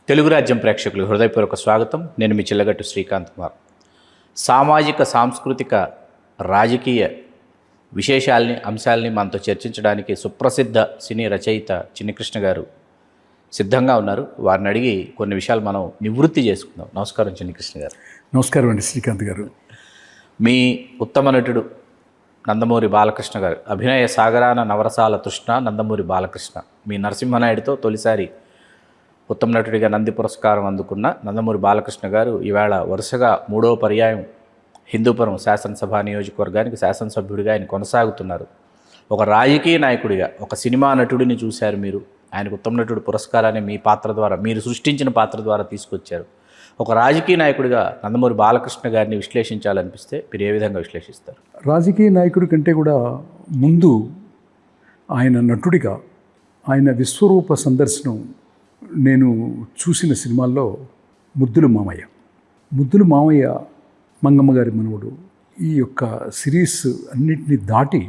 తెలుగు రాజ్యం ప్రేక్షకులు హృదయపూర్వక స్వాగతం. నేను మీ చిల్లగట్టు శ్రీకాంత్ కుమార్. సామాజిక సాంస్కృతిక రాజకీయ అంశాలని మనతో చర్చించడానికి సుప్రసిద్ధ సినీ రచయిత చిన్నికృష్ణ గారు సిద్ధంగా ఉన్నారు. వారిని అడిగి కొన్ని విషయాలు మనం నివృత్తి చేసుకుందాం. నమస్కారం చిన్నికృష్ణ గారు. నమస్కారం అండి శ్రీకాంత్ గారు. మీ ఉత్తమ నటుడు నందమూరి బాలకృష్ణ గారు, అభినయ సాగరాన నవరసాల తృష్ణ నందమూరి బాలకృష్ణ, మీ నరసింహనాయుడుతో తొలిసారి ఉత్తమ నటుడిగా నంది పురస్కారం అందుకున్న నందమూరి బాలకృష్ణ గారు ఈవేళ వరుసగా 3వ పర్యాయం హిందూపురం శాసనసభ నియోజకవర్గానికి శాసనసభ్యుడిగా ఆయన కొనసాగుతున్నారు. ఒక రాజకీయ నాయకుడిగా, ఒక సినిమా నటుడిని చూశారు మీరు. ఆయనకు ఉత్తమ నటుడు పురస్కారాన్ని మీ పాత్ర ద్వారా, మీరు సృష్టించిన పాత్ర ద్వారా తీసుకొచ్చారు. ఒక రాజకీయ నాయకుడిగా నందమూరి బాలకృష్ణ గారిని విశ్లేషించాలనిపిస్తే మీరు ఏ విధంగా విశ్లేషిస్తారు? రాజకీయ నాయకుడి కంటే కూడా ముందు ఆయన నటుడిగా ఆయన విశ్వరూప సందర్శనం నేను చూసిన సినిమాల్లో ముద్దుల మామయ్య, మంగమ్మ గారి మనవడు, ఈ యొక్క సిరీస్ అన్నిటినీ దాటి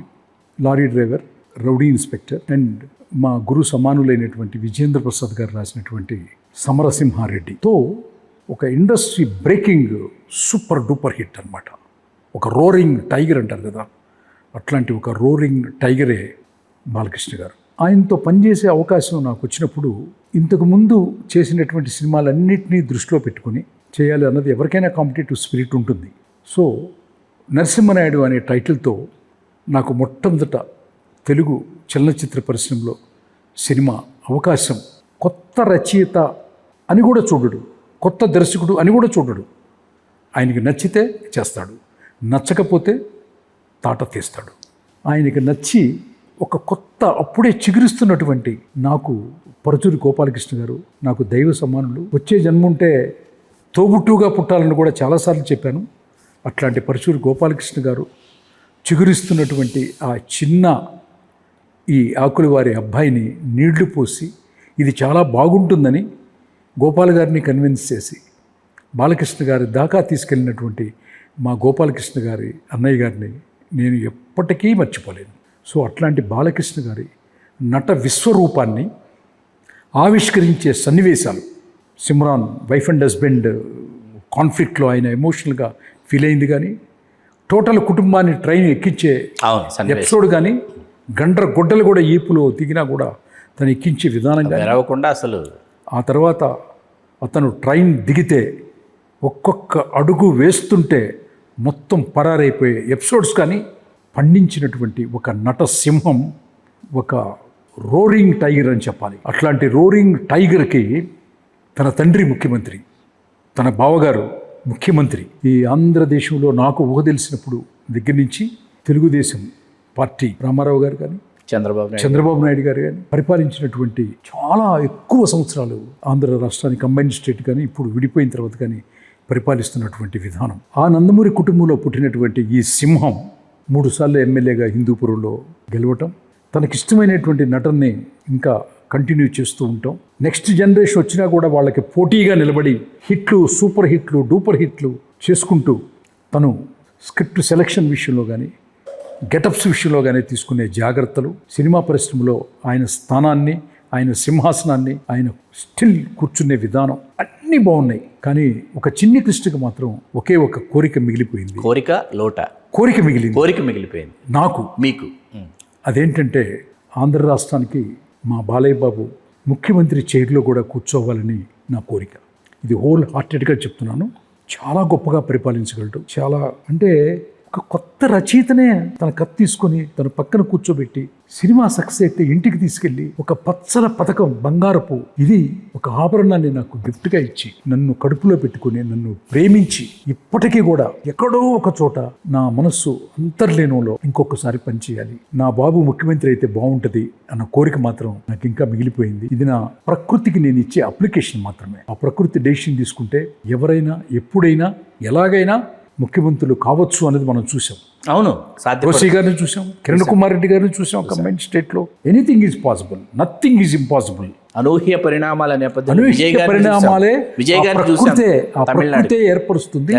lorry driver, rowdy inspector and మా గురు సమానులైనటువంటి విజేంద్ర ప్రసాద్ గారు రాసినటువంటి సమరసింహారెడ్డితో ఒక industry breaking super duper hit అనమాట. ఒక రోరింగ్ టైగర్ అంటారు కదా, అట్లాంటి ఒక రోరింగ్ టైగరే బాలకృష్ణ గారు. ఆయనతో పనిచేసే అవకాశం నాకు వచ్చినప్పుడు ఇంతకుముందు చేసినటువంటి సినిమాలన్నింటినీ దృష్టిలో పెట్టుకుని చేయాలి అన్నది ఎవరికైనా కాంపిటేటివ్ స్పిరిట్ ఉంటుంది. సో నరసింహనాయుడు అనే టైటిల్తో నాకు మొట్టమొదట తెలుగు చలనచిత్ర పరిశ్రమలో సినిమా అవకాశం. కొత్త రచయిత అని కూడా చూడడు, కొత్త దర్శకుడు అని కూడా చూడడు. ఆయనకి నచ్చితే చేస్తాడు, నచ్చకపోతే తాట తీస్తాడు. ఆయనకి నచ్చి ఒక కొత్త అప్పుడే చిగురిస్తున్నటువంటి నాకు పరుచూరి గోపాలకృష్ణ గారు నాకు దైవ సమానులు. వచ్చే జన్ముంటే తోబుట్టుగా పుట్టాలని కూడా చాలాసార్లు చెప్పాను. అట్లాంటి పరుచూరి గోపాలకృష్ణ గారు చిగురిస్తున్నటువంటి ఆ చిన్న ఈ ఆకుల వారి అబ్బాయిని నీళ్లు పోసి ఇది చాలా బాగుంటుందని గోపాల్ గారిని కన్విన్స్ చేసి బాలకృష్ణ గారి దాకా తీసుకెళ్ళినటువంటి మా గోపాలకృష్ణ గారి అన్నయ్య గారిని నేను ఎప్పటికీ మర్చిపోలేను. సో అట్లాంటి బాలకృష్ణ గారి నట విశ్వరూపాన్ని ఆవిష్కరించే సన్నివేశాలు, సిమ్రాన్ వైఫ్ అండ్ హస్బెండ్ కాన్ఫ్లిక్ట్లో ఆయన ఎమోషనల్గా ఫీల్ అయింది కానీ, టోటల్ కుటుంబాన్ని ట్రైన్ ఎక్కించే ఎపిసోడ్ కానీ, గొడ్డలు కూడా ఈపులో దిగినా కూడా తను ఎక్కించే విధానంగా రావకుండా అసలు. ఆ తర్వాత అతను ట్రైన్ దిగితే ఒక్కొక్క అడుగు వేస్తుంటే మొత్తం పరారైపోయే ఎపిసోడ్స్ కానీ పండించినటువంటి ఒక నట సింహం, ఒక రోరింగ్ టైగర్ అని చెప్పాలి. అట్లాంటి రోరింగ్ టైగర్కి తన తండ్రి ముఖ్యమంత్రి, తన బావగారు ముఖ్యమంత్రి. ఈ ఆంధ్రదేశంలో నాకు ఊహ తెలిసినప్పుడు దగ్గర నుంచి తెలుగుదేశం పార్టీ రామారావు గారు కానీ, చంద్రబాబు నాయుడు గారు కానీ పరిపాలించినటువంటి చాలా ఎక్కువ సంవత్సరాలు ఆంధ్ర రాష్ట్రాన్ని కంబైన్డ్ స్టేట్ కానీ ఇప్పుడు విడిపోయిన తర్వాత కానీ పరిపాలిస్తున్నటువంటి విధానం. ఆ నందమూరి కుటుంబంలో పుట్టినటువంటి ఈ సింహం 3 సార్లు ఎమ్మెల్యేగా హిందూపురంలో గెలవటం, తనకిష్టమైనటువంటి నటనని ఇంకా కంటిన్యూ చేస్తూ ఉంటాం. నెక్స్ట్ జనరేషన్ వచ్చినా కూడా వాళ్ళకి పోటీగా నిలబడి హిట్లు, సూపర్ హిట్లు, డూపర్ హిట్లు చేసుకుంటూ తను స్క్రిప్ట్ సెలక్షన్ విషయంలో కానీ, గెటప్స్ విషయంలో కానీ తీసుకునే జాగ్రత్తలు, సినిమా పరిశ్రమలో ఆయన స్థానాన్ని, ఆయన సింహాసనాన్ని, ఆయన స్టిల్ కూర్చునే విధానం అన్నీ బాగున్నాయి. కానీ ఒక చిన్ని కృష్ణకి మాత్రం ఒకే ఒక కోరిక మిగిలిపోయింది. కోరిక మిగిలిపోయింది నాకు, మీకు. అదేంటంటే ఆంధ్ర రాష్ట్రానికి మా బాలయ్య బాబు ముఖ్యమంత్రి చైర్లో కూడా కూర్చోవాలని నా కోరిక. ఇది హోల్ హార్టెడ్గా చెప్తున్నాను. చాలా గొప్పగా పరిపాలించగలడు. చాలా అంటే ఒక కొత్త రచయితనే తన కత్తి తీసుకొని తన పక్కన కూర్చోబెట్టి సినిమా సక్సెస్ అయితే ఇంటికి తీసుకెళ్ళి ఒక పచ్చల పథకం, బంగారపు ఇది ఒక ఆభరణాన్ని నాకు గిఫ్ట్గా ఇచ్చి నన్ను కడుపులో పెట్టుకుని నన్ను ప్రేమించి ఇప్పటికీ కూడా ఎక్కడో ఒక చోట నా మనస్సు అంతర్లీనంలో ఇంకొకసారి పనిచేయాలి, నా బాబు ముఖ్యమంత్రి అయితే బాగుంటుంది అన్న కోరిక మాత్రం నాకు ఇంకా మిగిలిపోయింది. ఇది నా ప్రకృతికి నేను ఇచ్చే అప్లికేషన్ మాత్రమే. ఆ ప్రకృతి డెసిషన్ తీసుకుంటే ఎవరైనా ఎప్పుడైనా ఎలాగైనా ముఖ్యమంత్రులు కావచ్చు అనేది మనం చూసాం. అవును, రోసీ గారిని చూసాం, కిరణ్ కుమార్ రెడ్డి గారిని చూసాం. కంబైన్డ్ స్టేట్లో anything is possible, nothing is impossible. అనూహ్య పరిణామాల నేపథ్యంలో పరిణామాలే ప్రకృతే ఏర్పరుస్తుంది.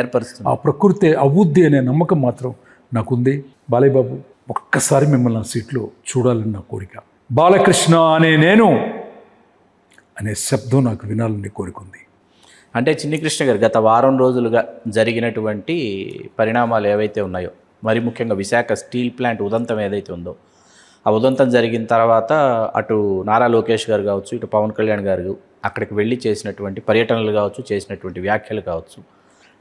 ఆ ప్రకృతే అవుద్ది అనే నమ్మకం మాత్రం నాకుంది. బాలయ్య బాబు ఒక్కసారి మిమ్మల్ని ఆ సీట్లో చూడాలని నా కోరిక. బాలకృష్ణ అనే నేను అనే శబ్దం నాకు వినాలని కోరుకుంది. అంటే చిన్ని కృష్ణ గారు, గత వారం రోజులుగా జరిగినటువంటి పరిణామాలు ఏవైతే ఉన్నాయో, మరి ముఖ్యంగా విశాఖ స్టీల్ ప్లాంట్ ఉదంతం ఏదైతే ఉందో, ఆ ఉదంతం జరిగిన తర్వాత అటు నారా లోకేష్ గారు కావచ్చు, ఇటు పవన్ కళ్యాణ్ గారు అక్కడికి వెళ్ళి చేసినటువంటి పర్యటనలు కావచ్చు, చేసినటువంటి వ్యాఖ్యలు కావచ్చు,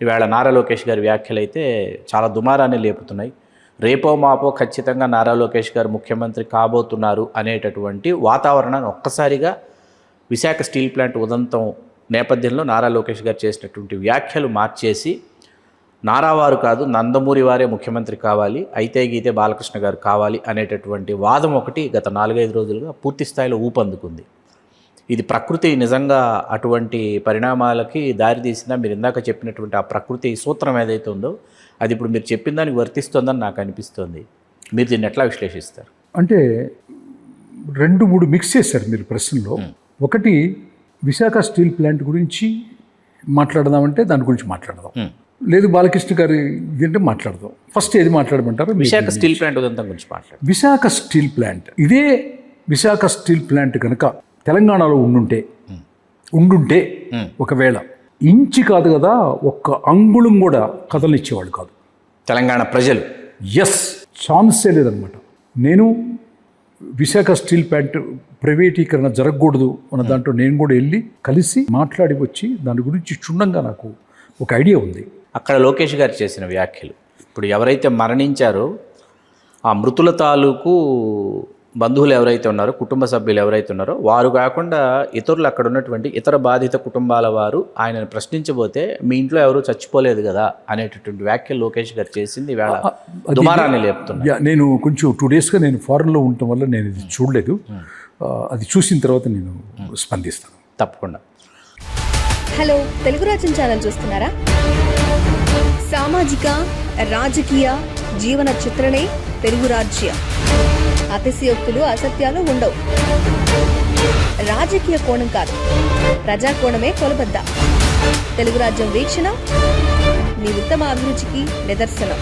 ఈవేళ నారా లోకేష్ గారి వ్యాఖ్యలు అయితే చాలా దుమారాన్ని లేపుతున్నాయి. రేపో మాపో ఖచ్చితంగా నారా లోకేష్ గారు ముఖ్యమంత్రి కాబోతున్నారు అనేటటువంటి వాతావరణాన్ని ఒక్కసారిగా విశాఖ స్టీల్ ప్లాంట్ ఉదంతం నేపథ్యంలో నారా లోకేష్ గారు చేసినటువంటి వ్యాఖ్యలు మార్చేసి, నారావారు కాదు నందమూరి వారే ముఖ్యమంత్రి కావాలి, అయితే గీతే బాలకృష్ణ గారు కావాలి అనేటటువంటి వాదం ఒకటి గత 4-5 రోజులుగా పూర్తి స్థాయిలో ఊపందుకుంది. ఇది ప్రకృతి నిజంగా అటువంటి పరిణామాలకి దారితీసిందా? మీరు ఇందాక చెప్పినటువంటి ఆ ప్రకృతి సూత్రం ఏదైతే ఉందో అది ఇప్పుడు మీరు చెప్పిన దానికి వర్తిస్తుందని నాకు అనిపిస్తుంది. మీరు దీన్ని ఎట్లా విశ్లేషిస్తారు? అంటే 2-3 మిక్స్ చేశారు మీరు ప్రశ్నలో. ఒకటి, విశాఖ స్టీల్ ప్లాంట్ గురించి మాట్లాడదామంటే దాని గురించి మాట్లాడదాం, లేదు బాలకృష్ణ గారి ఇదంటే మాట్లాడదాం. ఫస్ట్ ఏది మాట్లాడమంటారు? విశాఖ స్టీల్ ప్లాంట్ ఉదంతం గురించి మాట్లాడు. విశాఖ స్టీల్ ప్లాంట్, ఇదే విశాఖ స్టీల్ ప్లాంట్ కనుక తెలంగాణలో ఉండుంటే ఒకవేళ ఇంచి కాదు కదా, ఒక్క అంగుళం కూడా కదలనిచ్చేవాడు కాదు తెలంగాణ ప్రజలు. ఎస్, ఛాన్సే లేదనమాట. నేను విశాఖ స్టీల్ ప్లాంట్ ప్రైవేటీకరణ జరగకూడదు అన్న దాంట్లో నేను కూడా వెళ్ళి కలిసి మాట్లాడి వచ్చి దాని గురించి క్షుణ్ణంగా నాకు ఒక ఐడియా ఉంది. అక్కడ లోకేష్ గారు చేసిన వ్యాఖ్యలు, ఇప్పుడు ఎవరైతే మరణించారో ఆ మృతుల తాలూకు బంధువులు ఎవరైతే ఉన్నారో, కుటుంబ సభ్యులు ఎవరైతే ఉన్నారో వారు కాకుండా ఇతరులు, అక్కడ ఉన్నటువంటి ఇతర బాధిత కుటుంబాల వారు ఆయనను ప్రశ్నించబోతే మీ ఇంట్లో ఎవరు చచ్చిపోలేదు కదా అనేటటువంటి వ్యాఖ్యలు లోకేష్ గారు చేసింది ఈవేళ దుమారాన్ని లేపుతున్నా. నేను కొంచెం 2 డేస్గా నేను ఫారెన్లో ఉండటం వల్ల నేను ఇది చూడలేదు. అది చూసిన తర్వాత నేను స్పందిస్తాను తప్పకుండా. హలో, తెలుగు రాజ్యం ఛానల్ చూస్తున్నారా? సామాజిక రాజకీయ జీవన చిత్రణే తెలుగు రాజ్యం. అతిశయోక్తులు అసత్యాలు ఉండవు. రాజకీయ కోణం కాదు, ప్రజా కోణమే కొలబద్ద. తెలుగు రాజ్యం వీక్షణ మీ ఉత్తమ అభిరుచికి నిదర్శనం.